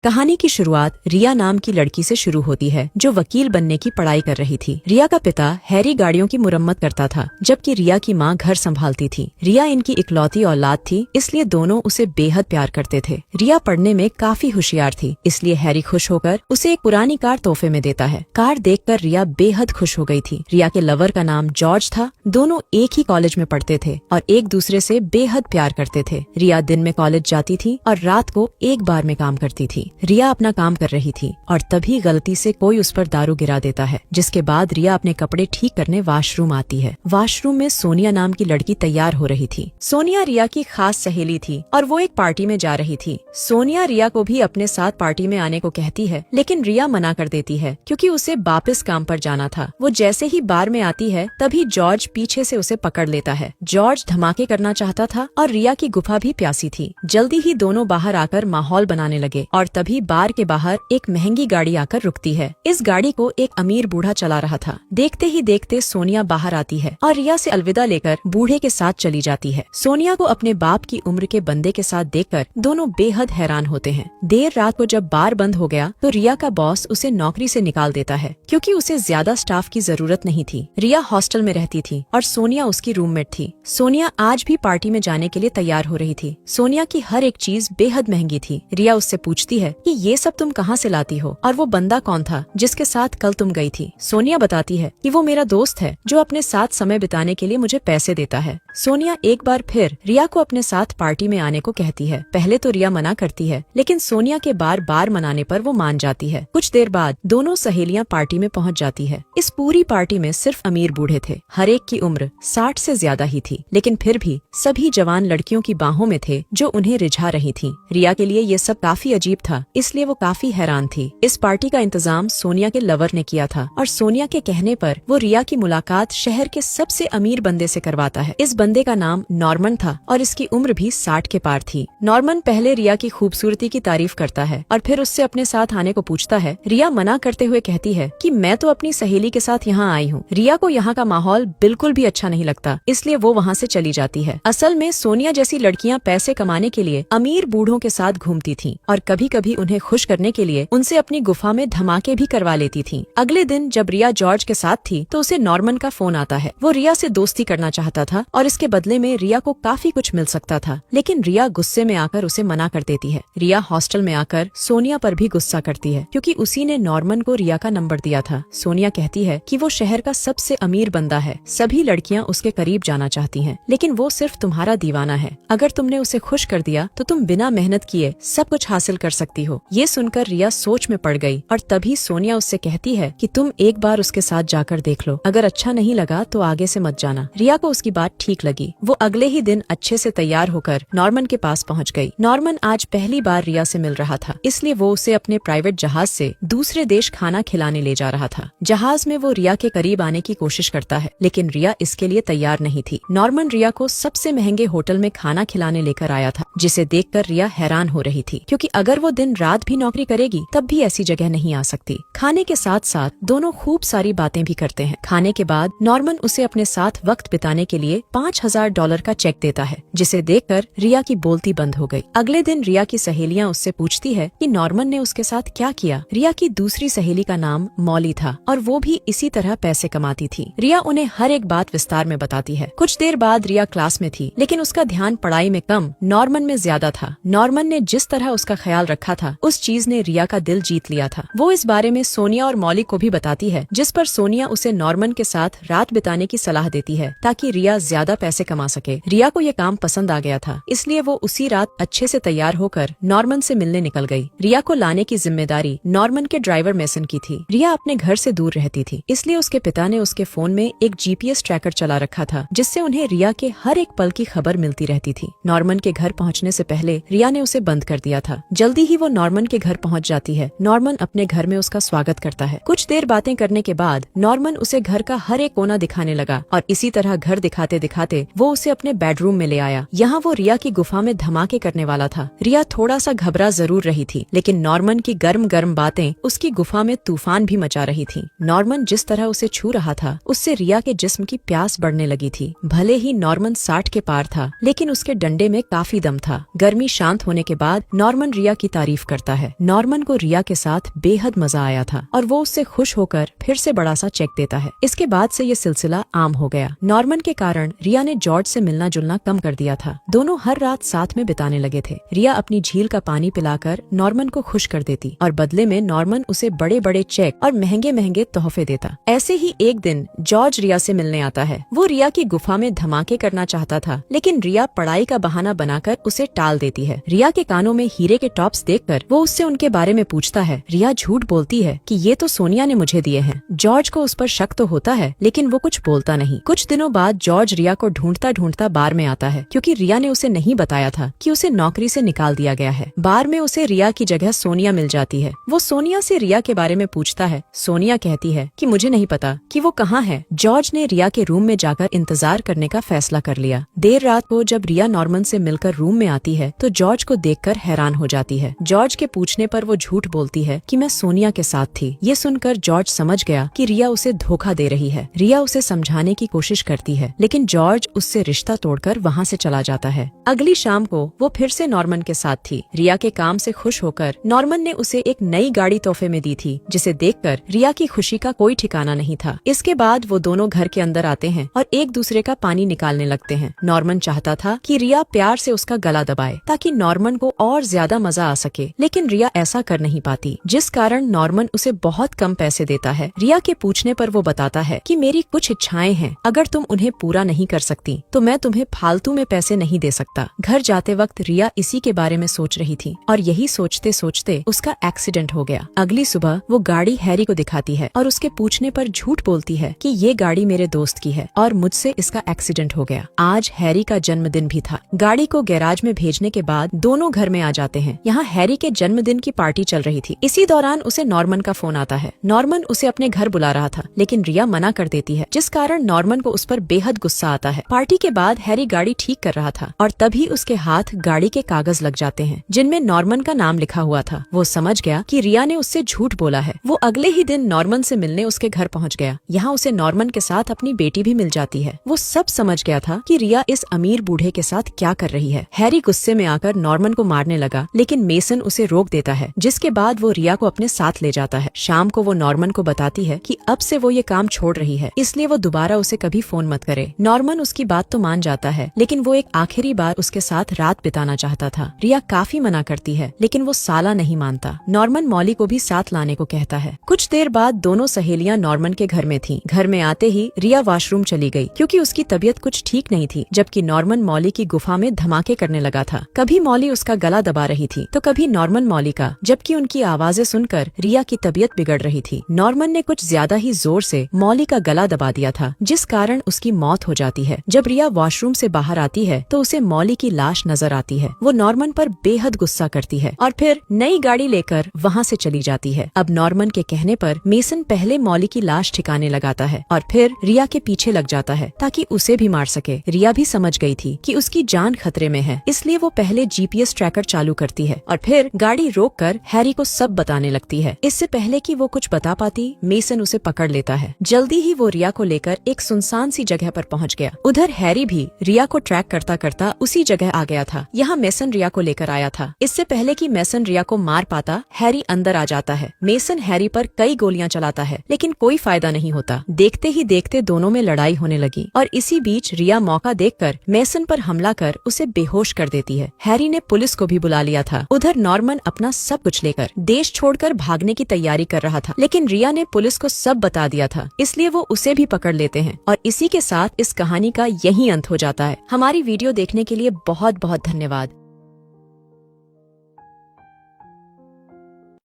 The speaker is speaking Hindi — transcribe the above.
कहानी की शुरुआत रिया नाम की लड़की से शुरू होती है जो वकील बनने की पढ़ाई कर रही थी। रिया का पिता हैरी गाड़ियों की मुरम्मत करता था जबकि रिया की माँ घर संभालती थी। रिया इनकी इकलौती औलाद थी, इसलिए दोनों उसे बेहद प्यार करते थे। रिया पढ़ने में काफी होशियार थी, इसलिए हैरी खुश होकर उसे एक पुरानी कार तोहफे में देता है। कार देखकर रिया बेहद खुश हो गई थी। रिया के लवर का नाम जॉर्ज था। दोनों एक ही कॉलेज में पढ़ते थे और एक दूसरे से बेहद प्यार करते थे। रिया दिन में कॉलेज जाती थी और रात को एक बार में काम करती थी। रिया अपना काम कर रही थी और तभी गलती से कोई उस पर दारू गिरा देता है, जिसके बाद रिया अपने कपड़े ठीक करने वॉशरूम आती है। वॉशरूम में सोनिया नाम की लड़की तैयार हो रही थी। सोनिया रिया की खास सहेली थी और वो एक पार्टी में जा रही थी। सोनिया रिया को भी अपने साथ पार्टी में आने को कहती है, लेकिन रिया मना कर देती है क्योंकि उसे वापस काम पर जाना था। वो जैसे ही बार में आती है तभी जॉर्ज पीछे से उसे पकड़ लेता है। जॉर्ज धमाके करना चाहता था और रिया की गुफा भी प्यासी थी। जल्दी ही दोनों बाहर आकर माहौल बनाने लगे और तभी बार के बाहर एक महंगी गाड़ी आकर रुकती है। इस गाड़ी को एक अमीर बूढ़ा चला रहा था। देखते ही देखते सोनिया बाहर आती है और रिया से अलविदा लेकर बूढ़े के साथ चली जाती है। सोनिया को अपने बाप की उम्र के बंदे के साथ देखकर दोनों बेहद हैरान होते हैं। देर रात को जब बार बंद हो गया तो रिया का बॉस उसे नौकरी से निकाल देता है क्योंकि उसे ज्यादा स्टाफ की जरूरत नहीं थी। रिया हॉस्टल में रहती थी और सोनिया उसकी रूममेट थी। सोनिया आज भी पार्टी में जाने के लिए तैयार हो रही थी। सोनिया की हर एक चीज बेहद महंगी थी। रिया उससे पूछती है कि ये सब तुम कहाँ से लाती हो और वो बंदा कौन था जिसके साथ कल तुम गई थी। सोनिया बताती है कि वो मेरा दोस्त है जो अपने साथ समय बिताने के लिए मुझे पैसे देता है। सोनिया एक बार फिर रिया को अपने साथ पार्टी में आने को कहती है। पहले तो रिया मना करती है, लेकिन सोनिया के बार बार मनाने पर वो मान जाती है। कुछ देर बाद दोनों सहेलियां पार्टी में पहुंच जाती है। इस पूरी पार्टी में सिर्फ अमीर बूढ़े थे। हर एक की उम्र 60 से ज्यादा ही थी, लेकिन फिर भी सभी जवान लड़कियों की बाहों में थे जो उन्हें रिझा रही थी। रिया के लिए ये सब काफी अजीब था, इसलिए वो काफी हैरान थी। इस पार्टी का इंतजाम सोनिया के लवर ने किया था और सोनिया के कहने पर वो रिया की मुलाकात शहर के सबसे अमीर बंदे से करवाता है। इस बंदे का नाम नॉर्मन था और इसकी उम्र भी 60 के पार थी। नॉर्मन पहले रिया की खूबसूरती की तारीफ करता है और फिर उससे अपने साथ आने को पूछता है। रिया मना करते हुए कहती है कि मैं तो अपनी सहेली के साथ यहाँ आई हूँ। रिया को यहाँ का माहौल बिल्कुल भी अच्छा नहीं लगता, इसलिए वो वहाँ से चली जाती है। असल में सोनिया जैसी लड़कियाँ पैसे कमाने के लिए अमीर बूढ़ों के साथ घूमती थी और कभी कभी उन्हें खुश करने के लिए उनसे अपनी गुफा में धमाके भी करवा लेती थी। अगले दिन जब रिया जॉर्ज के साथ थी तो उसे नॉर्मन का फोन आता है। वो रिया से दोस्ती करना चाहता था और इसके बदले में रिया को काफी कुछ मिल सकता था, लेकिन रिया गुस्से में आकर उसे मना कर देती है। रिया हॉस्टल में आकर सोनिया पर भी गुस्सा करती है क्योंकि उसी ने नॉर्मन को रिया का नंबर दिया था। सोनिया कहती है कि वो शहर का सबसे अमीर बंदा है। सभी लड़कियां उसके करीब जाना चाहती हैं, लेकिन वो सिर्फ तुम्हारा दीवाना है। अगर तुमने उसे खुश कर दिया तो तुम बिना मेहनत किए सब कुछ हासिल कर सकती हो। ये सुनकर रिया सोच में पड़ गई और तभी सोनिया उससे कहती है कि तुम एक बार उसके साथ जाकर देख लो, अगर अच्छा नहीं लगा तो आगे से मत जाना। रिया को उसकी बात ठीक लगी। वो अगले ही दिन अच्छे से तैयार होकर नॉर्मन के पास पहुंच गई। नॉर्मन आज पहली बार रिया से मिल रहा था, इसलिए वो उसे अपने प्राइवेट जहाज से दूसरे देश खाना खिलाने ले जा रहा था। जहाज में वो रिया के करीब आने की कोशिश करता है, लेकिन रिया इसके लिए तैयार नहीं थी। नॉर्मन रिया को सबसे महंगे होटल में खाना खिलाने लेकर आया था, जिसे देखकर रिया हैरान हो रही थी क्योंकि अगर वो दिन रात भी नौकरी करेगी तब भी ऐसी जगह नहीं आ सकती। खाने के साथ साथ दोनों खूब सारी बातें भी करते हैं। खाने के बाद नॉर्मन उसे अपने साथ वक्त बिताने के लिए $5000 का चेक देता है, जिसे देखकर रिया की बोलती बंद हो गई। अगले दिन रिया की सहेलियां उससे पूछती है कि नॉर्मन ने उसके साथ क्या किया। रिया की दूसरी सहेली का नाम मॉली था और वो भी इसी तरह पैसे कमाती थी। रिया उन्हें हर एक बात विस्तार में बताती है। कुछ देर बाद रिया क्लास में थी, लेकिन उसका ध्यान पढ़ाई में कम नॉर्मन में ज्यादा था। नॉर्मन ने जिस तरह उसका ख्याल रखा था उस चीज ने रिया का दिल जीत लिया था। वो इस बारे में सोनिया और मॉली को भी बताती है, जिस पर सोनिया उसे नॉर्मन के साथ रात बिताने की सलाह देती है ताकि रिया ज्यादा पैसे कमा सके। रिया को ये काम पसंद आ गया था, इसलिए वो उसी रात अच्छे से तैयार होकर नॉर्मन से मिलने निकल गई। रिया को लाने की जिम्मेदारी नॉर्मन के ड्राइवर मेसन की थी। रिया अपने घर से दूर रहती थी, इसलिए उसके पिता ने उसके फोन में एक GPS ट्रैकर चला रखा था, जिससे उन्हें रिया के हर एक पल की खबर मिलती रहती थी। नॉर्मन के घर पहुंचने से पहले रिया ने उसे बंद कर दिया था। जल्दी ही वो नॉर्मन के घर पहुंच जाती है। नॉर्मन अपने घर में उसका स्वागत करता है। कुछ देर बातें करने के बाद नॉर्मन उसे घर का हर एक कोना दिखाने लगा और इसी तरह घर दिखाते दिखाते वो उसे अपने बेडरूम में ले आया। यहाँ वो रिया की गुफा में धमाके करने वाला था। रिया थोड़ा सा घबरा जरूर रही थी, लेकिन नॉर्मन की गर्म गर्म बातें उसकी गुफा में तूफान भी मचा रही थी। नॉर्मन जिस तरह उसे छू रहा था उससे रिया के जिस्म की प्यास बढ़ने लगी थी। भले ही नॉर्मन 60 के पार था, लेकिन उसके डंडे में काफी दम था। गर्मी शांत होने के बाद नॉर्मन रिया की तारीफ तारीफ करता है। नॉर्मन को रिया के साथ बेहद मजा आया था और वो उससे खुश होकर फिर से बड़ा सा चेक देता है। इसके बाद से ये सिलसिला आम हो गया। नॉर्मन के कारण रिया ने जॉर्ज से मिलना जुलना कम कर दिया था। दोनों हर रात साथ में बिताने लगे थे। रिया अपनी झील का पानी पिलाकर नॉर्मन को खुश कर देती और बदले में नॉर्मन उसे बड़े बड़े चेक और महंगे महंगे तोहफे देता। ऐसे ही एक दिन जॉर्ज रिया से मिलने आता है। वो रिया की गुफा में धमाके करना चाहता था, लेकिन रिया पढ़ाई का बहाना बनाकर उसे टाल देती है। रिया के कानों में हीरे के टॉप्स देखकर वो उससे उनके बारे में पूछता है। रिया झूठ बोलती है कि ये तो सोनिया ने मुझे दिए हैं। जॉर्ज को उस पर शक तो होता है, लेकिन वो कुछ बोलता नहीं। कुछ दिनों बाद जॉर्ज रिया को ढूंढता ढूंढता बार में आता है, क्योंकि रिया ने उसे नहीं बताया था कि उसे नौकरी से निकाल दिया गया है। बार में उसे रिया की जगह सोनिया मिल जाती है। वो सोनिया से रिया के बारे में पूछता है। सोनिया कहती है कि मुझे नहीं पता कि वो कहाँ है। जॉर्ज ने रिया के रूम में जाकर इंतजार करने का फैसला कर लिया। देर रात को जब रिया नॉर्मन से मिलकर रूम में आती है तो जॉर्ज को देखकर हैरान हो जाती है। जॉर्ज के पूछने पर वो झूठ बोलती है कि मैं सोनिया के साथ थी। ये सुनकर जॉर्ज समझ गया कि रिया उसे धोखा दे रही है। रिया उसे समझाने की कोशिश करती है, लेकिन जॉर्ज उससे रिश्ता तोड़कर वहाँ से चला जाता है। अगली शाम को वो फिर से नॉर्मन के साथ थी। रिया के काम से खुश होकर नॉर्मन ने उसे एक नई गाड़ी तोहफे में दी थी, जिसे देखकर रिया की खुशी का कोई ठिकाना नहीं था। इसके बाद वो दोनों घर के अंदर आते हैं और एक दूसरे का पानी निकालने लगते हैं। नॉर्मन चाहता था कि रिया प्यार से उसका गला दबाए ताकि नॉर्मन को और ज्यादा मजा आ सके, लेकिन रिया ऐसा कर नहीं पाती, जिस कारण नॉर्मन उसे बहुत कम पैसे देता है। रिया के पूछने पर वो बताता है कि मेरी कुछ इच्छाएं हैं, अगर तुम उन्हें पूरा नहीं कर सकती तो मैं तुम्हें फालतू में पैसे नहीं दे सकता। घर जाते वक्त रिया इसी के बारे में सोच रही थी और यही सोचते सोचते उसका एक्सीडेंट हो गया। अगली सुबह वो गाड़ी हैरी को दिखाती है और उसके पूछने पर झूठ बोलती है कि ये गाड़ी मेरे दोस्त की है और मुझसे इसका एक्सीडेंट हो गया। आज हैरी का जन्मदिन भी था। गाड़ी को गैराज में भेजने के बाद दोनों घर में आ जाते हैं। यहाँ हैरी के जन्मदिन की पार्टी चल रही थी। इसी दौरान उसे नॉर्मन का फोन आता है। नॉर्मन उसे अपने घर बुला रहा था, लेकिन रिया मना कर देती है, जिस कारण नॉर्मन को उस पर बेहद गुस्सा आता है। पार्टी के बाद हैरी गाड़ी ठीक कर रहा था और तभी उसके हाथ गाड़ी के कागज लग जाते हैं, जिनमें नॉर्मन का नाम लिखा हुआ था। वो समझ गया कि रिया ने उससे झूठ बोला है। वो अगले ही दिन नॉर्मन से मिलने उसके घर पहुँच गया। यहाँ उसे नॉर्मन के साथ अपनी बेटी भी मिल जाती है। वो सब समझ गया था कि रिया इस अमीर बूढ़े के साथ क्या कर रही है। हैरी गुस्से में आकर नॉर्मन को मारने लगा, लेकिन मेसन उसे रोक देता है, जिसके बाद वो रिया को अपने साथ ले जाता है। शाम को वो नॉर्मन को बताती है कि अब से वो ये काम छोड़ रही है, इसलिए वो दोबारा उसे कभी फोन मत करे। नॉर्मन उसकी बात तो मान जाता है, लेकिन वो एक आखिरी बार उसके साथ रात बिताना चाहता था। रिया काफी मना करती है, लेकिन वो साला नहीं मानता। नॉर्मन मॉली को भी साथ लाने को कहता है। कुछ देर बाद दोनों सहेलियां नॉर्मन के घर में थीं। घर में आते ही रिया वॉशरूम चली गई, क्योंकि उसकी तबीयत कुछ ठीक नहीं थी, जबकि नॉर्मन मॉली की गुफा में धमाके करने लगा था। कभी मॉली उसका गला दबा रही थी तो कभी नॉर्मन मॉली का, जबकि उनकी आवाजें सुनकर रिया की तबीयत बिगड़ रही थी। नॉर्मन ने कुछ ज्यादा ही जोर से मॉली का गला दबा दिया था, जिस कारण उसकी मौत हो जाती है। जब रिया वॉशरूम से बाहर आती है तो उसे मॉली की लाश नजर आती है। वो नॉर्मन पर बेहद गुस्सा करती है और फिर नई गाड़ी लेकर वहाँ से चली जाती है। अब नॉर्मन के कहने पर मेसन पहले मॉली की लाश ठिकाने लगाता है और फिर रिया के पीछे लग जाता है ताकि उसे भी मार सके। रिया भी समझ गई थी कि उसकी जान खतरे में है, इसलिए वो पहले जीपीएस ट्रैकर चालू करती है और फिर गाड़ी रोककर हैरी को सब बताने लगती है। इससे पहले कि वो कुछ बता पाती, मेसन उसे पकड़ लेता है। जल्दी ही वो रिया को लेकर एक सुनसान सी जगह पर पहुंच गया। उधर हैरी भी रिया को ट्रैक करता करता उसी जगह आ गया था। यहाँ मेसन रिया को लेकर आया था। इससे पहले कि मेसन रिया को मार पाता, हैरी अंदर आ जाता है। मेसन हैरी पर कई गोलियां चलाता है, लेकिन कोई फायदा नहीं होता। देखते ही देखते दोनों में लड़ाई होने लगी और इसी बीच रिया मौका देखकर मेसन पर हमला कर उसे बेहोश कर देती है। हैरी ने पुलिस को भी बुला लिया था। उधर नॉर्मन अपना सब कुछ लेकर देश छोड़कर भागने की तैयारी कर रहा था, लेकिन रिया ने पुलिस को सब बता दिया था, इसलिए वो उसे भी पकड़ लेते हैं और इसी के साथ इस कहानी का यही अंत हो जाता है। हमारी वीडियो देखने के लिए बहुत बहुत धन्यवाद।